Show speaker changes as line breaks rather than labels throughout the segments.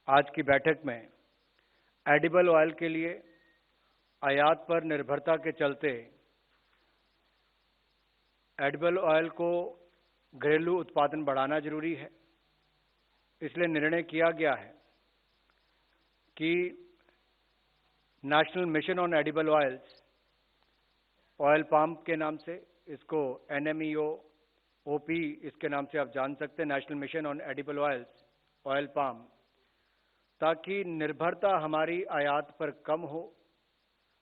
आज की बैठक में एडिबल ऑयल के लिए आयात पर निर्भरता के चलते एडिबल ऑयल को घरेलू उत्पादन बढ़ाना जरूरी है। इसलिए निर्णय किया गया है कि national mission on edible oils, oil palm के नाम से, इसको NMEO OP इसके नाम से आप जान सकते हैं, national mission on edible oils, oil palm, ताकि निर्भरता हमारी आयात पर कम हो,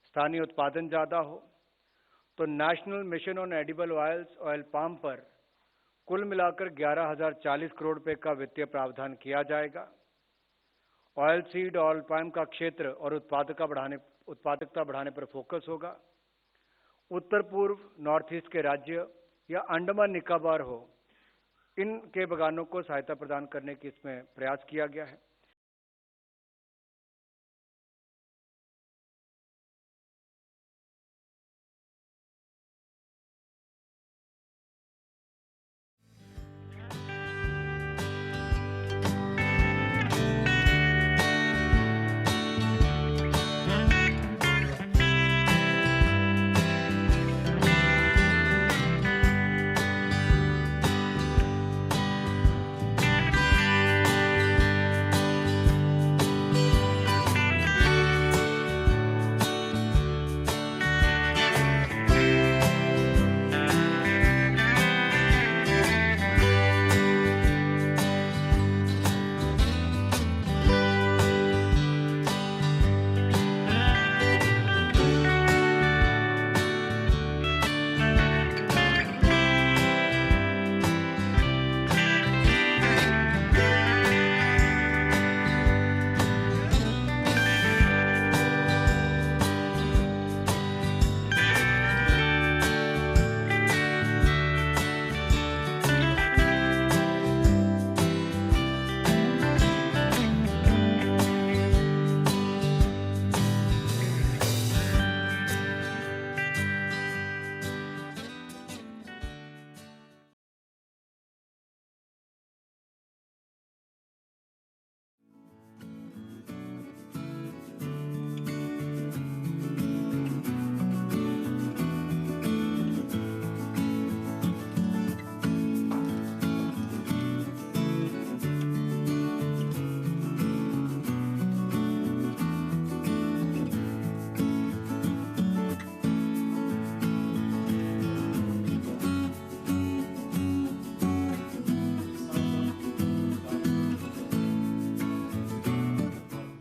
स्थानीय उत्पादन ज़्यादा हो। तो national mission on edible oils, oil palm पर कुल मिलाकर 11,040 करोड़ रुपए का वित्तीय प्रावधान किया जाएगा। ऑयल सीड, ऑयल पाम का क्षेत्र और उत्पादकता बढ़ाने पर फोकस होगा। उत्तर पूर्व, नॉर्थ ईस्ट के राज्य या अंडमान निकोबार हो, इनके बगानों को सहायता प्रदान करने की इसमें प्रयास किया गया है।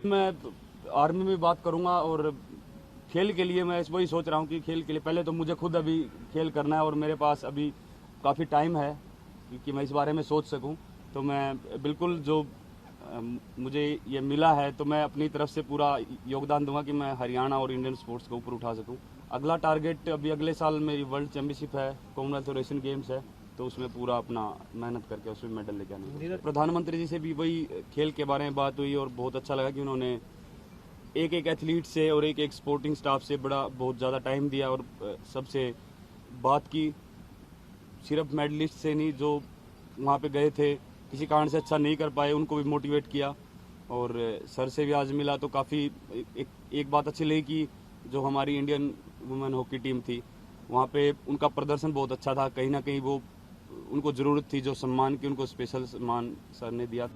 मैं आर्मी में बात करूंगा और खेल के लिए मैं वही सोच रहा हूं कि खेल के लिए पहले तो मुझे खुद अभी खेल करना है और मेरे पास अभी काफ़ी टाइम है कि मैं इस बारे में सोच सकूं। तो मैं बिल्कुल जो मुझे ये मिला है तो मैं अपनी तरफ से पूरा योगदान दूंगा कि मैं हरियाणा और इंडियन स्पोर्ट्स को ऊपर उठा सकूं। अगला टारगेट अभी अगले साल मेरी वर्ल्ड चैंपियनशिप है, कॉमनवेल्थ और एशियन गेम्स है, तो उसमें पूरा अपना मेहनत करके उसमें मेडल लेके आने। प्रधानमंत्री जी से भी वही खेल के बारे में बात हुई और बहुत अच्छा लगा कि उन्होंने एक एक एथलीट से और एक एक स्पोर्टिंग स्टाफ से बहुत ज़्यादा टाइम दिया और सबसे बात की। सिर्फ मेडलिस्ट से नहीं, जो वहाँ पे गए थे किसी कारण से अच्छा नहीं कर पाए, उनको भी मोटिवेट किया। और सर से भी आज मिला तो काफ़ी एक बात अच्छी लगी कि जो हमारी इंडियन वुमेन हॉकी टीम थी वहाँ पे उनका प्रदर्शन बहुत अच्छा था। कहीं ना कहीं वो उनको ज़रूरत थी जो सम्मान की, उनको स्पेशल सम्मान सर ने दिया।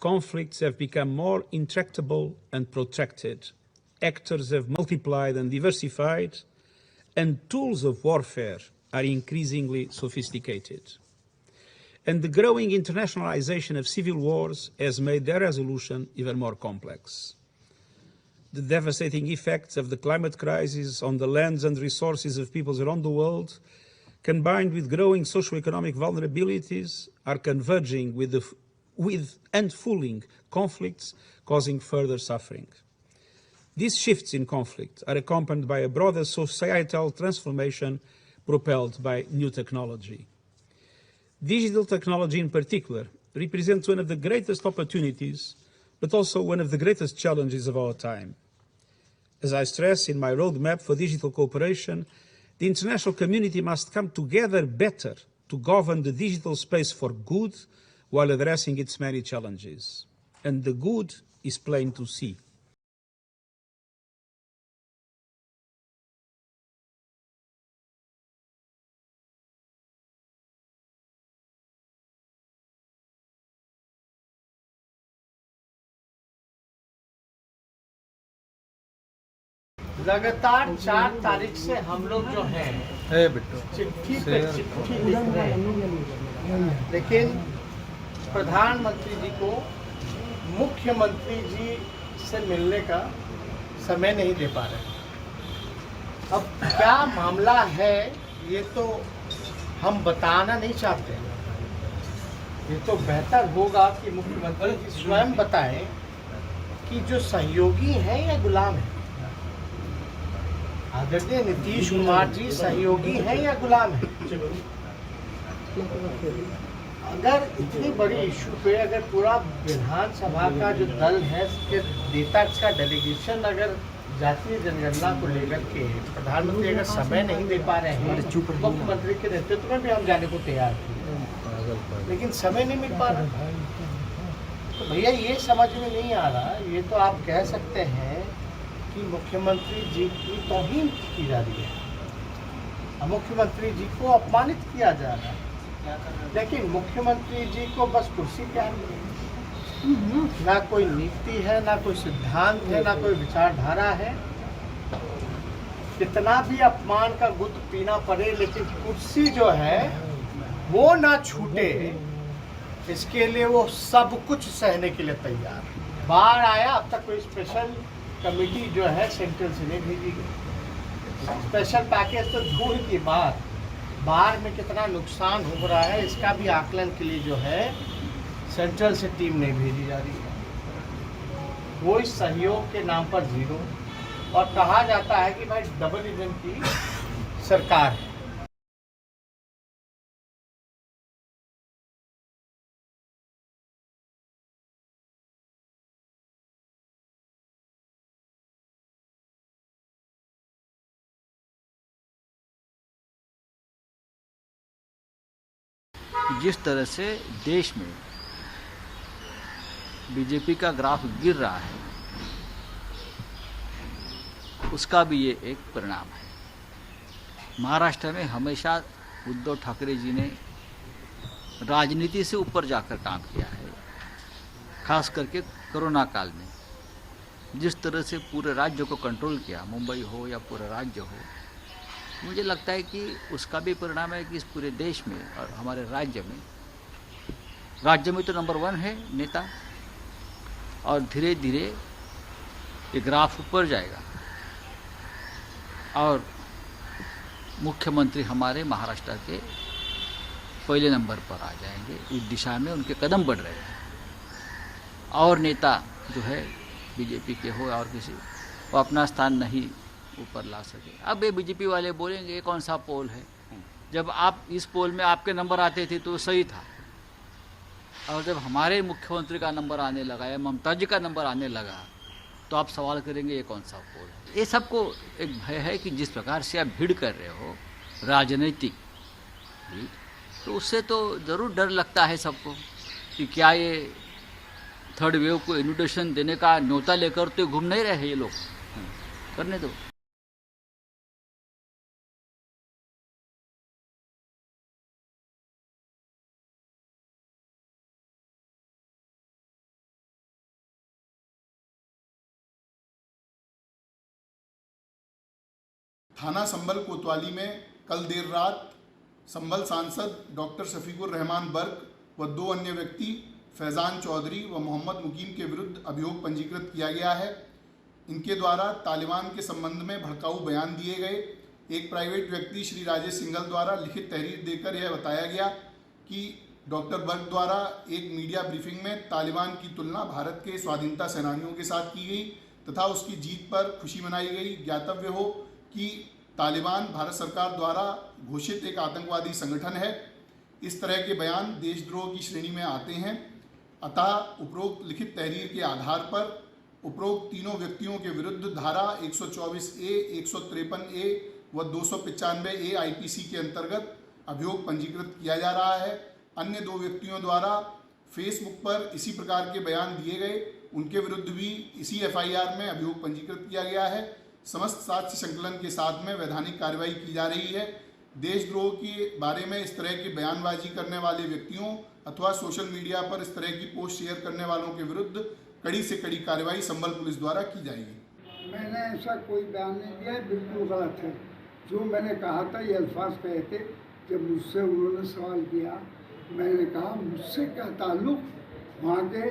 Conflicts have become more intractable and protracted. Actors have multiplied and diversified, and tools of warfare are increasingly sophisticated. And the growing internationalization of civil wars has made their resolution even more complex. The devastating effects of the climate crisis on the lands and resources of peoples around the world combined with growing socioeconomic vulnerabilities, are converging with unfooling conflicts, causing further suffering. These shifts in conflict are accompanied by a broader societal transformation propelled by new technology. Digital technology in particular represents one of the greatest opportunities, but also one of the greatest challenges of our time. As I stress in my roadmap for digital cooperation, the international community must come together better to govern the digital space for good while addressing its many challenges. And the good is plain to see.
लगातार 4 तारीख से हम लोग जो हैं चिट्ठी पे चिट्ठी लिख रहे हैं, लेकिन प्रधानमंत्री जी को मुख्यमंत्री जी से मिलने का समय नहीं दे पा रहे। अब क्या मामला है ये तो हम बताना नहीं चाहते, ये तो बेहतर होगा कि मुख्यमंत्री जी स्वयं बताएं कि जो सहयोगी हैं या गुलाम हैं। आदरणीय नीतीश कुमार जी सहयोगी हैं या गुलाम हैं? अगर इतनी बड़ी इशू पे अगर पूरा विधानसभा का जो दल है उसके नेता का डेलीगेशन अगर जातीय जनगणना को लेकर के प्रधानमंत्री अगर समय नहीं दे पा रहे हैं, मुख्यमंत्री के नेतृत्व में भी हम जाने को तैयार थे, लेकिन समय नहीं मिल पा रहा। तो भैया ये समझ में नहीं आ रहा, ये तो आप कह सकते हैं कि मुख्यमंत्री जी की तौहीन की जा रही है, मुख्यमंत्री जी को अपमानित किया जा रहा है, लेकिन मुख्यमंत्री जी को बस कुर्सी प्यार है, ना कोई नीति है, ना कोई सिद्धांत है, ना कोई विचारधारा है। कितना भी अपमान का गुट पीना पड़े, लेकिन कुर्सी जो है वो ना छूटे, इसके लिए वो सब कुछ सहने के लिए तैयार। बाढ़ आया, अब तक कोई स्पेशल कमेटी जो है सेंट्रल से नहीं भेजी गई। स्पेशल पैकेज तो दूर की बात, बाढ़ में कितना नुकसान हो रहा है इसका भी आकलन के लिए जो है सेंट्रल से टीम नहीं भेजी जा रही है। वो इस सहयोग के नाम पर जीरो, और कहा जाता है कि भाई डबल इंजन की सरकार है।
जिस तरह से देश में बीजेपी का ग्राफ गिर रहा है, उसका भी ये एक परिणाम है। महाराष्ट्र में हमेशा उद्धव ठाकरे जी ने राजनीति से ऊपर जाकर काम किया है। खास करके कोरोना काल में जिस तरह से पूरे राज्य को कंट्रोल किया, मुंबई हो या पूरा राज्य हो, मुझे लगता है कि उसका भी परिणाम है कि इस पूरे देश में और हमारे राज्य में तो नंबर 1 है नेता, और धीरे धीरे ये ग्राफ ऊपर जाएगा और मुख्यमंत्री हमारे महाराष्ट्र के पहले नंबर पर आ जाएंगे। इस दिशा में उनके कदम बढ़ रहे हैं, और नेता जो है बीजेपी के हो और किसी, वो अपना स्थान नहीं ऊपर ला सके। अब ये बीजेपी वाले बोलेंगे ये कौन सा पोल है, जब आप इस पोल में आपके नंबर आते थे तो सही था, और जब हमारे मुख्यमंत्री का नंबर आने लगा या ममता जी का नंबर आने लगा तो आप सवाल करेंगे ये कौन सा पोल है। ये सबको एक भय है कि जिस प्रकार से आप भीड़ कर रहे हो राजनीतिक, तो उससे तो ज़रूर डर लगता है सबको कि क्या ये थर्ड वेव को इन्विटेशन देने का न्योता लेकर तो घूम नहीं रहे ये लोग, करने दो।
थाना संभल कोतवाली में कल देर रात संभल सांसद डॉक्टर शफीकुर रहमान बर्क व 2 अन्य व्यक्ति फैज़ान चौधरी व मोहम्मद मुकीम के विरुद्ध अभियोग पंजीकृत किया गया है। इनके द्वारा तालिबान के संबंध में भड़काऊ बयान दिए गए, एक प्राइवेट व्यक्ति श्री राजेश सिंघल द्वारा लिखित तहरीर देकर यह बताया गया कि डॉक्टर बर्क द्वारा एक मीडिया ब्रीफिंग में तालिबान की तुलना भारत के स्वाधीनता सेनानियों के साथ की गई तथा उसकी जीत पर खुशी मनाई गई। ज्ञातव्य हो कि तालिबान भारत सरकार द्वारा घोषित एक आतंकवादी संगठन है। इस तरह के बयान देशद्रोह की श्रेणी में आते हैं। अतः उपरोक्त लिखित तहरीर के आधार पर उपरोक्त तीनों व्यक्तियों के विरुद्ध धारा 124A, 153A व 295A IPC के अंतर्गत अभियोग पंजीकृत किया जा रहा है। अन्य दो व्यक्तियों द्वारा फेसबुक पर इसी प्रकार के बयान दिए गए, उनके विरुद्ध भी इसी FIR में अभियोग पंजीकृत किया गया है। समस्त साक्ष्य संकलन के साथ में वैधानिक कार्रवाई की जा रही है। देशद्रोह के बारे में इस तरह की बयानबाजी करने वाले व्यक्तियों अथवा सोशल मीडिया पर इस तरह की पोस्ट शेयर करने वालों के विरुद्ध कड़ी से कड़ी कार्रवाई संभल पुलिस द्वारा की जाएगी।
मैंने ऐसा कोई बयान नहीं दिया है, बिल्कुल गलत है। जो मैंने कहा था ये अल्फाज कहे थे। जब मुझसे उन्होंने सवाल किया, मैंने कहा मुझसे क्या ताल्लुक़, वहाँ के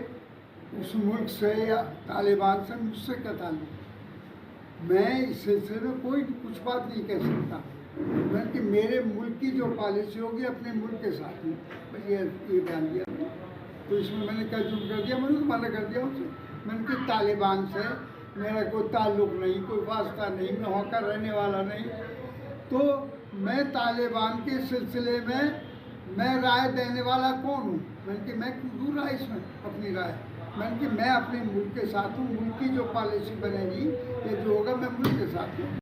उस मुल्क से या तालिबान से मुझसे क्या ताल्लुक़। मैं इस सिलसिले में कोई कुछ बात नहीं कह सकता। बल्कि मेरे मुल्क की जो पॉलिसी होगी अपने मुल्क के साथ में, बस ये बयान दिया। तो इसमें मैंने क्या जुर्म कर दिया? मैंने तो मना कर दिया उसे। मैंने कि तालिबान से मेरा कोई ताल्लुक़ नहीं, कोई वास्ता नहीं, मैं वहाँ का रहने वाला नहीं। तो मैं तालिबान के सिलसिले में मैं राय देने वाला कौन हूँ? मैंने कि मैं क्यों दूँ राय इसमें अपनी राय। मैंने कि मैं अपने मुल्क के साथ हूँ, मुल्क की जो पॉलिसी बनेगी या जो होगा मैं मुल्क के साथ हूँ।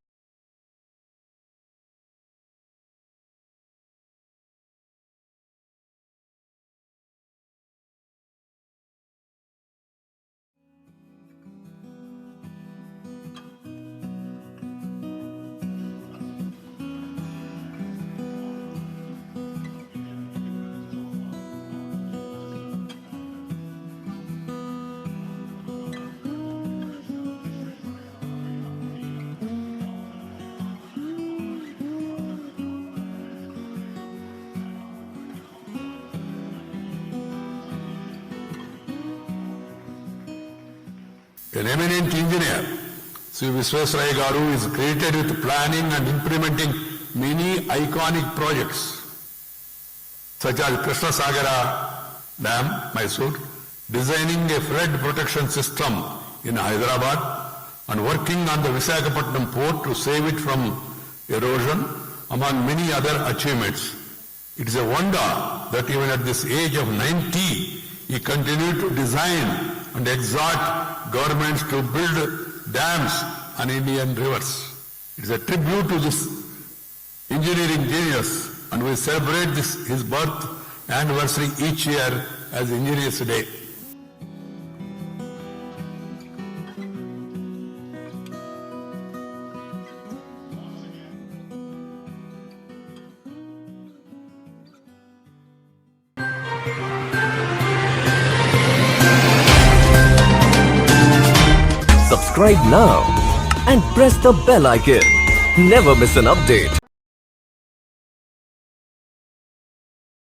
An eminent engineer, Sri Viswesvaraya Garu, is credited with planning and implementing many iconic projects such as Krishna Sagara Dam, Mysore, designing a flood protection system in Hyderabad, and working on the Visakhapatnam port to save it from erosion, among many other achievements. It is a wonder that even at this age of 90, he continued to design and exhort governments to build dams on Indian rivers. It is a tribute to this engineering genius, and we celebrate his birth anniversary each year as Engineers Day.
Subscribe now and press the bell icon. Never miss an update.